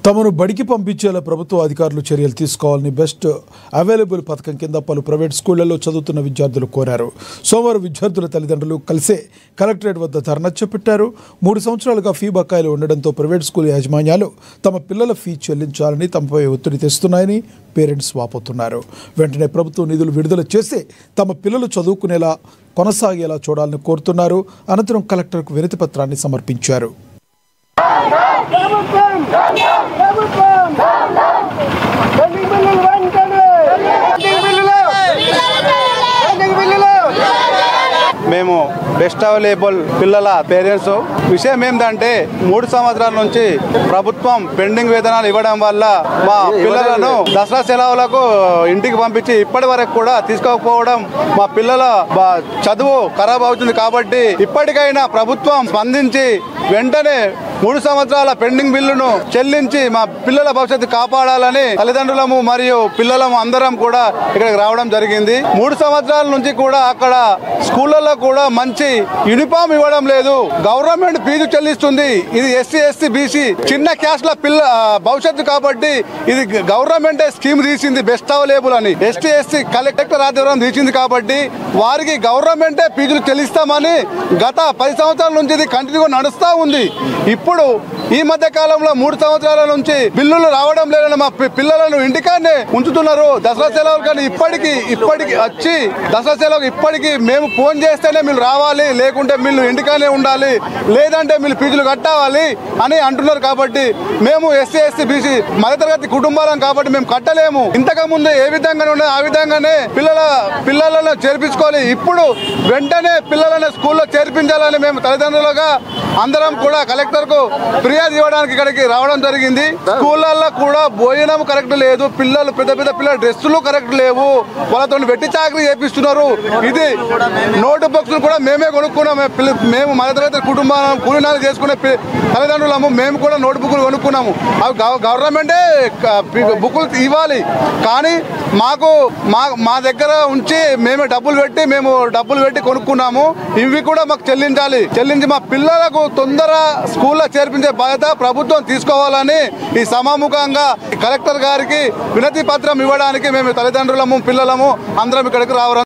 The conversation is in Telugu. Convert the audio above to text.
తమను బడికి పంపించేలా ప్రభుత్వ అధికారులు చర్యలు తీసుకోవాలని బెస్ట్ అవైలబుల్ పథకం కింద పలు ప్రైవేట్ స్కూళ్లలో చదువుతున్న విద్యార్థులు కోరారు. సోమవారం విద్యార్థుల తల్లిదండ్రులు కలిసే కలెక్టరేట్ వద్ద ధర్నా చేపట్టారు. 3 సంవత్సరాలుగా ఫీ బకాయిలు ఉండడంతో ప్రైవేట్ స్కూల్ యాజమాన్యాలు తమ పిల్లల ఫీ చెల్లించాలని తమపై ఒత్తిడి తెస్తున్నాయని పేరెంట్స్ వాపోతున్నారు. వెంటనే ప్రభుత్వం నిధులు విడుదల చేసి తమ పిల్లలు చదువుకునేలా కొనసాగేలా చూడాలని కోరుతున్నారు. అనంతరం కలెక్టర్కు వినతి పత్రాన్ని సమర్పించారు. మేము బెస్ట్ అవైలబుల్ పిల్లల పేరెంట్స్ విషయం ఏంటంటే 3 సంవత్సరాల నుంచి ప్రభుత్వం పెండింగ్ వేతనాలు ఇవ్వడం వల్ల మా పిల్లలను దసరా సెలవులకు ఇంటికి పంపించి ఇప్పటి వరకు కూడా తీసుకోకపోవడం మా పిల్లల చదువు ఖరాబ్ అవుతుంది. కాబట్టి ఇప్పటికైనా ప్రభుత్వం స్పందించి వెంటనే 3 సంవత్సరాల పెండింగ్ బిల్లును చెల్లించి మా పిల్లల భవిష్యత్తు కాపాడాలని తల్లిదండ్రులము మరియు పిల్లలము అందరం కూడా ఇక్కడికి రావడం జరిగింది. 3 సంవత్సరాల నుంచి కూడా అక్కడ స్కూళ్ళలో కూడా మంచి యూనిఫామ్ ఇవ్వడం లేదు. గవర్నమెంట్ ఫీజు చెల్లిస్తుంది. ఇది ఎస్సీ ఎస్టీ బీసీ చిన్న క్యాస్ట్ల భవిష్యత్తు కాబట్టి ఇది గవర్నమెంట్ స్కీమ్ తీసింది బెస్ట్ అవైలబుల్ అని. ఎస్టీ ఎస్టీ కలెక్టర్ ఆధ్వర్యం తీసింది కాబట్టి వారికి గవర్నమెంటే ఫీజులు చెల్లిస్తామని గత 10 సంవత్సరాల నుంచి ఇది కంటిన్యూగా నడుస్తూ ఉంది. ఇప్పుడు ఈ మధ్య కాలంలో 3 సంవత్సరాల నుంచి బిల్లులు రావడం లేదని మా పిల్లలను ఇంటికానే ఉంచుతున్నారు. దసరా సెలవులు కానీ ఇప్పటికి వచ్చి దసరా సెలవు ఇప్పటికి మేము ఫోన్ చేస్తేనే మీరు రావాలి, లేకుంటే మీరు ఇంటికానే ఉండాలి, లేదంటే మీరు ఫీజులు కట్టాలి అని అంటున్నారు. కాబట్టి మేము ఎస్సీ ఎస్టీ బీసీ మధ్యతరగతి కుటుంబాలం కాబట్టి మేము కట్టలేము. ఇంతకుముందు ఏ విధంగానే ఉన్నది ఆ విధంగానే పిల్లలను చేర్పించుకోవాలి. ఇప్పుడు వెంటనే పిల్లలను స్కూల్లో చేర్పించాలని మేము తల్లిదండ్రులుగా అందరం కూడా కలెక్టర్ కు ఫిర్యాదు ఇవ్వడానికి ఇక్కడికి రావడం జరిగింది. స్కూళ్ళల్లో కూడా భోజనం కరెక్ట్ లేదు, పిల్లలు పెద్ద పిల్లల డ్రెస్సులు కరెక్ట్ లేవు, వాళ్ళతో వెట్టి చాకరీ చేపిస్తున్నారు. ఇది నోట్ బుక్స్ కూడా మేమే కొనుక్కున్నాము. మేము మధ్యతరగతి కుటుంబం కూలీనాలు చేసుకునే తల్లిదండ్రులము మేము కూడా నోట్ బుక్లు కొనుక్కున్నాము. అవి గవర్నమెంటే బుక్లు ఇవ్వాలి. కానీ మా దగ్గర ఉంచి మేము డబ్బులు పెట్టి కొనుక్కున్నాము. ఇవి కూడా మాకు చెల్లించి మా పిల్లలకు తొందర స్కూల్లో చేర్పించే బాధ్యత ప్రభుత్వం తీసుకోవాలని ఈ సమాముఖంగా కలెక్టర్ గారికి వినతి పత్రం ఇవ్వడానికి మేము తల్లిదండ్రులము పిల్లలము అందరం ఇక్కడికి రావడం